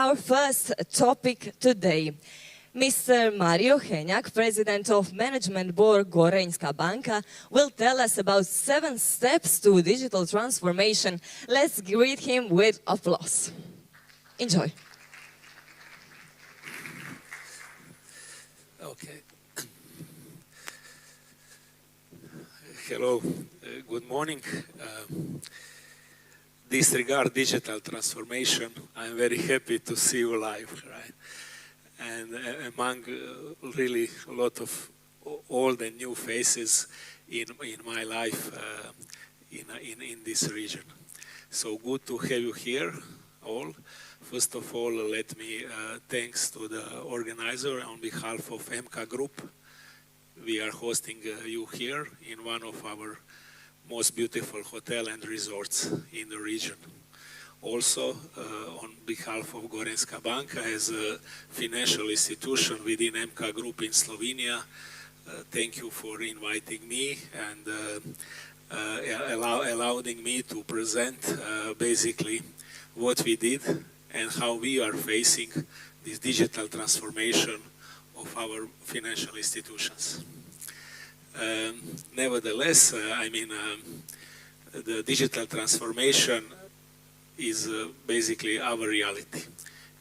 our first topic today. Mr. Mario Henjak, President of Management Board Gorenjska Banka, will tell us about 7 steps to digital transformation. Let's greet him with applause. Enjoy. Okay. Hello, good morning. Disregard digital transformation. I'm very happy to see you live, right? And among really a lot of old and new faces in my life in this region. So good to have you here all. First of all, let me thanks to the organizer on behalf of MK Group. We are hosting you here in one of our most beautiful hotel and resorts in the region. Also, on behalf of Gorenjska Banka as a financial institution within MK Group in Slovenia, thank you for inviting me and allowing me to present basically what we did and how we are facing this digital transformation of our financial institutions. Nevertheless, the digital transformation is basically our reality.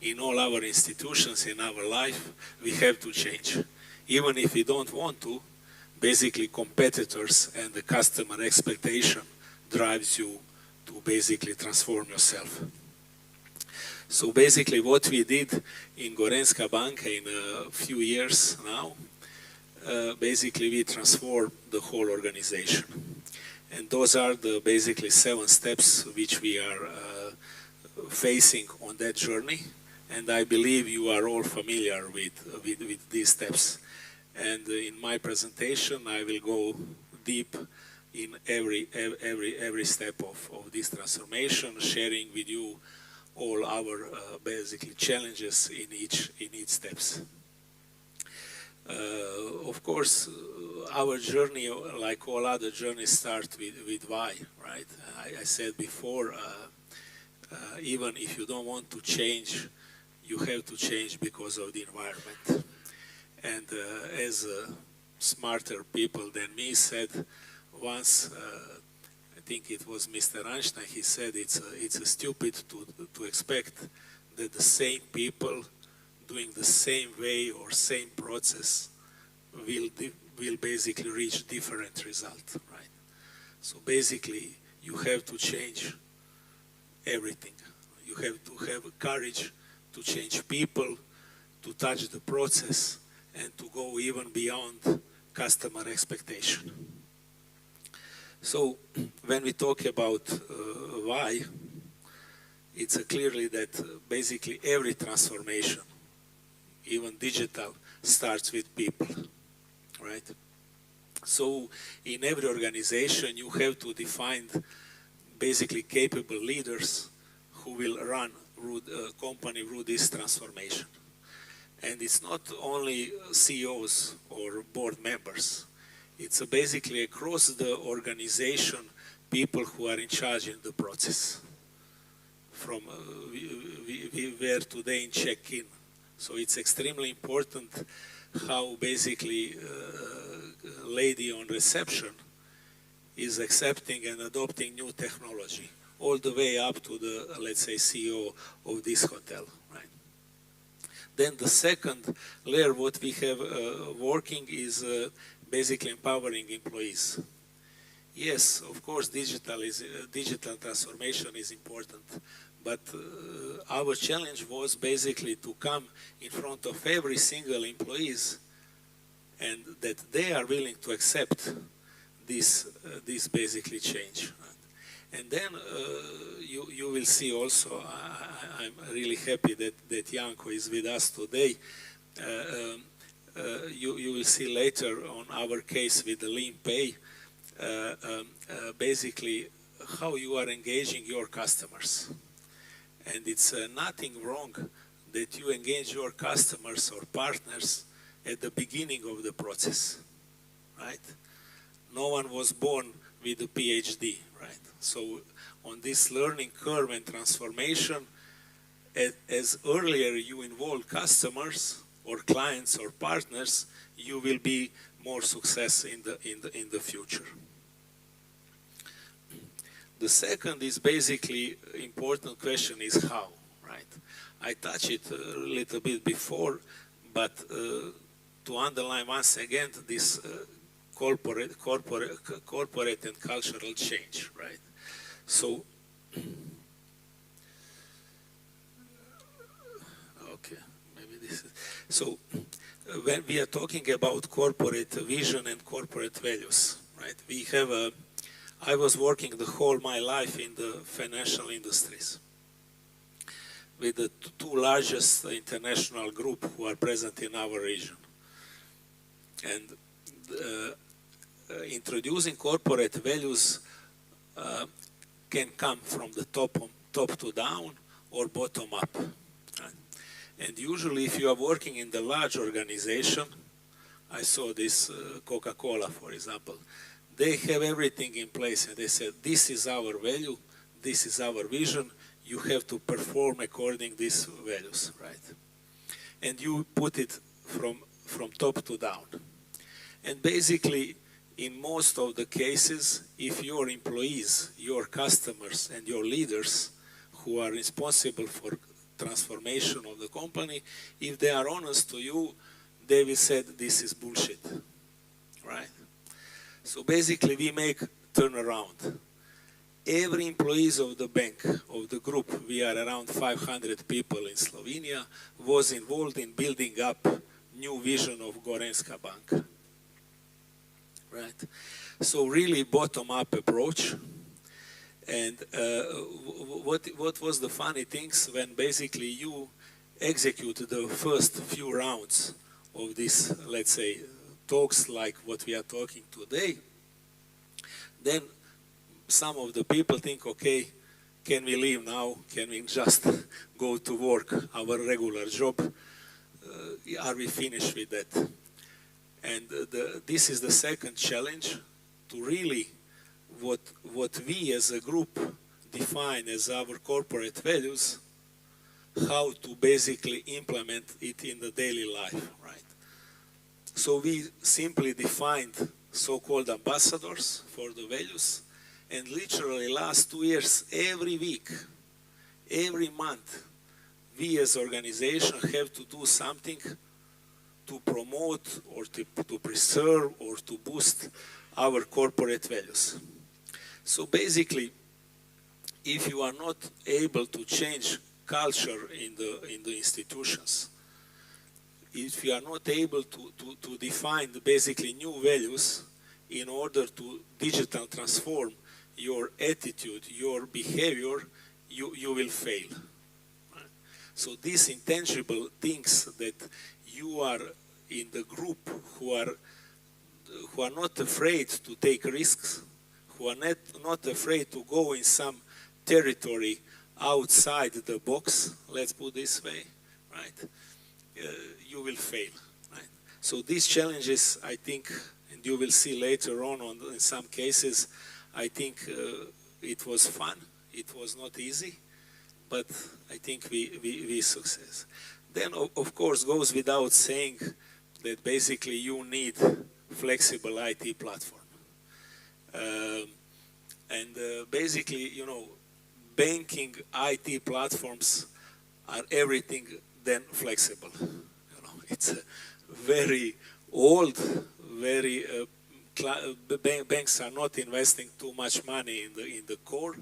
In all our institutions, in our life, we have to change. Even if we don't want to, basically competitors and the customer expectation drives you to basically transform yourself. So basically what we did in Gorenjska Banka in a few years now, basically we transformed the whole organization. And those are the basically 7 steps which we are facing on that journey. And I believe you are all familiar with these steps. And in my presentation, I will go deep in every step of this transformation, sharing with you all our basically challenges in each steps. Of course, our journey, like all other journeys, starts with why, right? I said before, even if you don't want to change, you have to change because of the environment. And as smarter people than me said once, I think it was Mr. Einstein, he said it's stupid to expect that the same people doing the same way or same process will basically reach different results, right? So basically, you have to change everything. You have to have courage to change people, to touch the process, and to go even beyond customer expectation. So when we talk about why, it's clearly that basically every transformation, even digital, starts with people, right? So in every organization, you have to define basically capable leaders who will run the company through this transformation. And it's not only CEOs or board members. It's basically across the organization, people who are in charge in the process. From we were today in check-in. So it's extremely important how basically a lady on reception is accepting and adopting new technology, all the way up to the, let's say, CEO of this hotel, right? Then the second layer what we have working is basically empowering employees. Yes, of course, digital transformation is important, but our challenge was basically to come in front of every single employees and that they are willing to accept this basically change. And then you will see also, I'm really happy that Janko is with us today. You will see later on our case with the lean pay, basically how you are engaging your customers. And it's nothing wrong that you engage your customers or partners at the beginning of the process, right? No one was born with a PhD, right? So on this learning curve and transformation, as earlier you involve customers or clients or partners, you will be more success in the future. The second is basically important question is how, right? I touched it a little bit before, but to underline once again this corporate and cultural change, right? So, okay, maybe this is, so when we are talking about corporate vision and corporate values, right? We have I was working the whole my life in the financial industries with the two largest international group who are present in our region. And introducing corporate values can come from the top to down or bottom up. Right? And usually if you are working in the large organization, I saw this Coca-Cola, for example, they have everything in place and they said, this is our value, this is our vision, you have to perform according to these values, right? And you put it from top to down. And basically, in most of the cases, if your employees, your customers, and your leaders who are responsible for transformation of the company, if they are honest to you, they will say this is bullshit, right? So basically, we make turnaround. Every employees of the bank, of the group, we are around 500 people in Slovenia, was involved in building up new vision of Gorenjska banka. Right? So really bottom-up approach. And what was the funny things when basically you execute the first few rounds of this, let's say, talks like what we are talking today, then some of the people think, okay, can we leave now? Can we just go to work, our regular job? Are we finished with that? And this is the second challenge, to really what we as a group define as our corporate values, how to basically implement it in the daily life, right? So we simply defined so-called ambassadors for the values, and literally last 2 years, every week, every month, we as organization have to do something to promote or to preserve or to boost our corporate values. So basically, if you are not able to change culture in the institutions, if you are not able to define basically new values in order to digital transform your attitude, your behavior, you will fail. Right? So these intangible things that you are in the group who are not afraid to take risks, who are not afraid to go in some territory outside the box, let's put this way, right? You will fail, right? So these challenges, I think, and you will see later on in some cases, I think it was fun. It was not easy, but I think we success. Then, of course, goes without saying that basically you need flexible IT platform. Basically, you know, banking IT platforms are everything then flexible. You know, it's very old, very banks are not investing too much money in the core,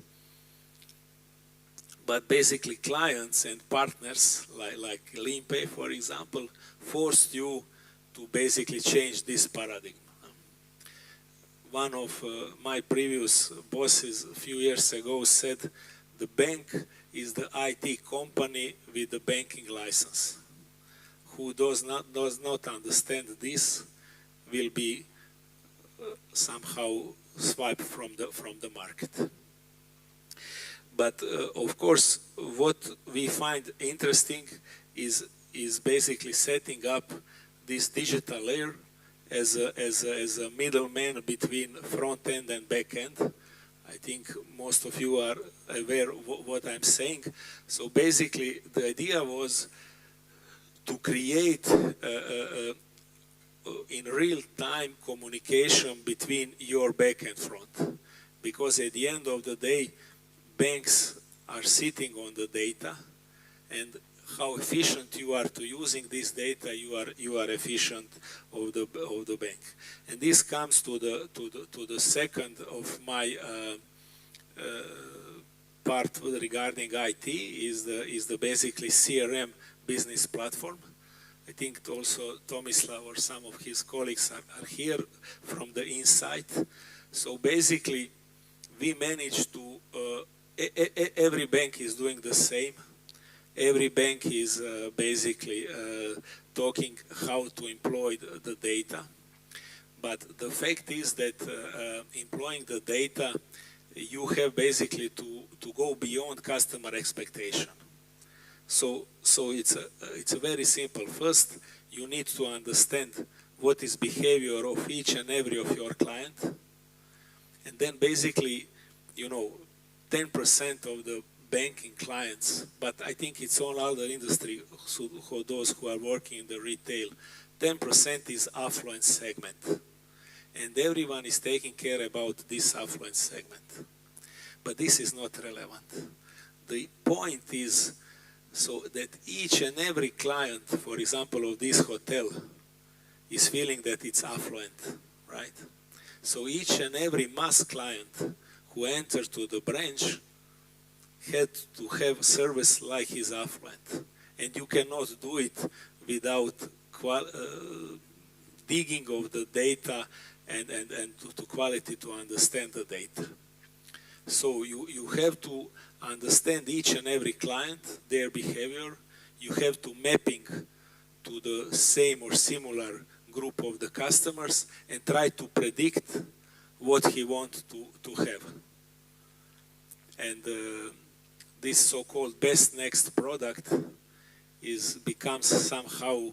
but basically clients and partners like LeanPay, for example, forced you to basically change this paradigm. One of my previous bosses a few years ago said, the bank is the IT company with the banking license. Who does not understand this will be somehow swiped from the market. But of course, what we find interesting is basically setting up this digital layer as a middleman between front end and back end. I think most of you are aware of what I'm saying. So basically, the idea was to create in real-time communication between your back and front. Because at the end of the day, banks are sitting on the data, and how efficient you are to using this data, you are efficient of the bank. And this comes to the second of my part regarding IT is the basically CRM business platform. I think also Tomislav or some of his colleagues are here from the inside. So basically, we managed to, every bank is doing the same. Every bank is basically talking how to employ the data. But the fact is that employing the data, you have basically to go beyond customer expectation. So it's a very simple. First, you need to understand what is behavior of each and every of your client. And then basically, 10% of the banking clients, but I think it's all other industry, so those who are working in the retail, 10% is affluent segment. And everyone is taking care about this affluent segment. But this is not relevant. The point is so that each and every client, for example, of this hotel, is feeling that it's affluent, right? So each and every mass client who enters to the branch had to have service like he's affluent. And you cannot do it without digging of the data and to quality to understand the data. So you have to understand each and every client, their behavior. You have to mapping to the same or similar group of the customers and try to predict what he wants to have. And this so-called best next product becomes somehow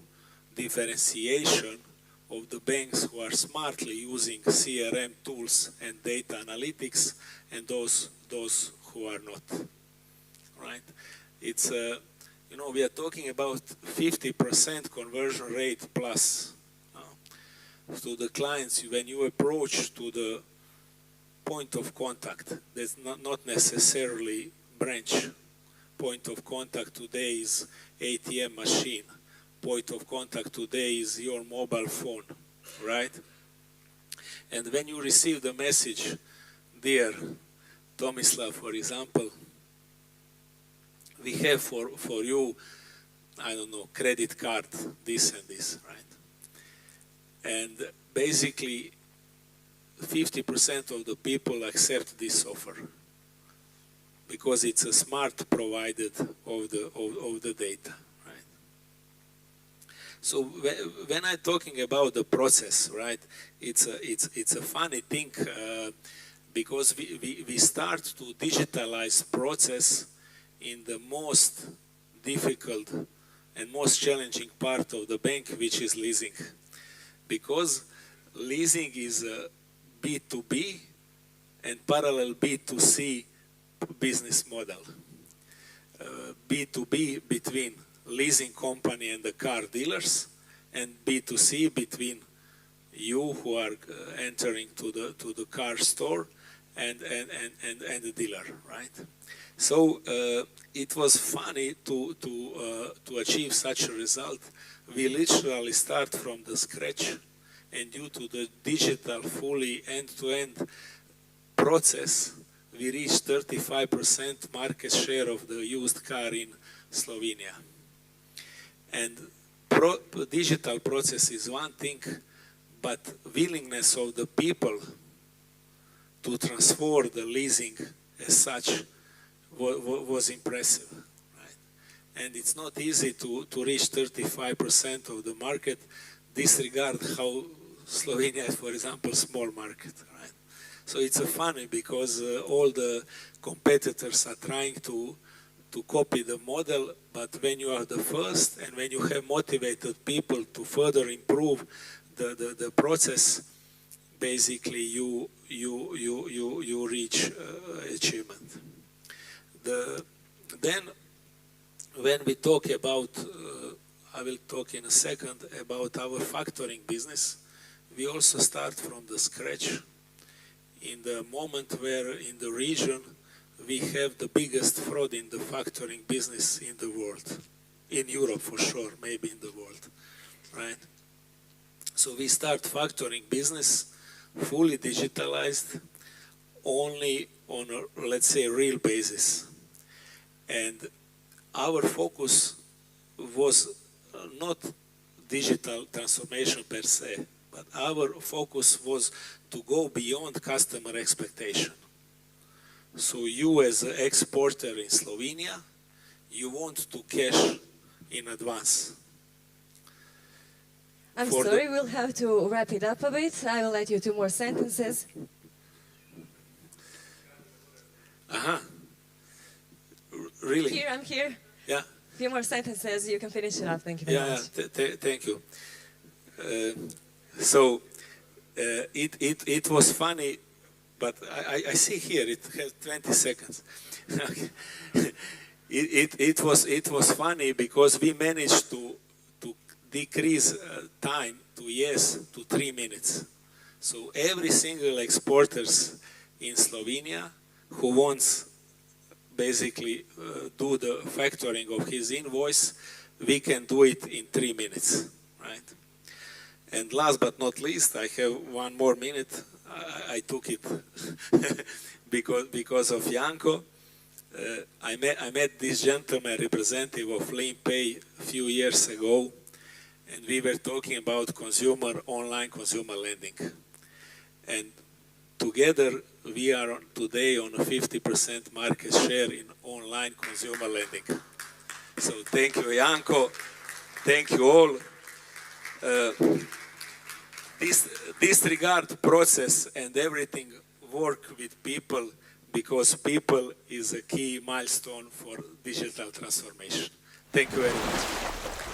differentiation of the banks who are smartly using CRM tools and data analytics and those who are not, right? It's, we are talking about 50% conversion rate plus to the clients when you approach to the point of contact. That's not necessarily branch. Point of contact today is ATM machine. Point of contact today is your mobile phone, right? And when you receive the message, dear Tomislav, for example, we have for you, I don't know, credit card, this and this, right? And basically, 50% of the people accept this offer because it's a smart provided of the data, right? So when I'm talking about the process, right, it's a funny thing because we start to digitalize process in the most difficult and most challenging part of the bank, which is leasing. Because leasing is a B2B and parallel B2C business model. B2B between leasing company and the car dealers, and B2C between you who are entering to the car store and the dealer, right? So it was funny to achieve such a result. We literally start from the scratch, and due to the digital fully end-to-end process, we reached 35% market share of the used car in Slovenia. And digital process is one thing, but willingness of the people to transfer the leasing as such was impressive, right? And it's not easy to reach 35% of the market, disregard how Slovenia is, for example, small market, right? So it's funny because all the competitors are trying to copy the model, but when you are the first and when you have motivated people to further improve the process, basically you reach when we talk about, I will talk in a second about our factoring business, we also start from the scratch in the moment where in the region we have the biggest fraud in the factoring business in the world. In Europe for sure, maybe in the world, right? So we start factoring business fully digitalized, only on a, let's say, real basis. And our focus was not digital transformation per se, but our focus was to go beyond customer expectation. So you as an exporter in Slovenia, you want to cash in advance. I'm sorry, we'll have to wrap it up a bit. I will let you 2 more sentences. Really? Here, I'm here. Yeah. A few more sentences, you can finish it up. Thank you very much. Thank you. So it was funny, but I see here it has 20 seconds. it was funny because we managed to decrease time to 3 minutes. So every single exporters in Slovenia who wants basically do the factoring of his invoice, we can do it in 3 minutes, right? And last but not least, I have 1 more minute. I took it because of Janko. I met this gentleman, representative of LeanPay, a few years ago, and we were talking about online consumer lending. And together, we are today on a 50% market share in online consumer lending. So thank you, Janko. Thank you all. Disregard process and everything, work with people, because people is a key milestone for digital transformation. Thank you very much.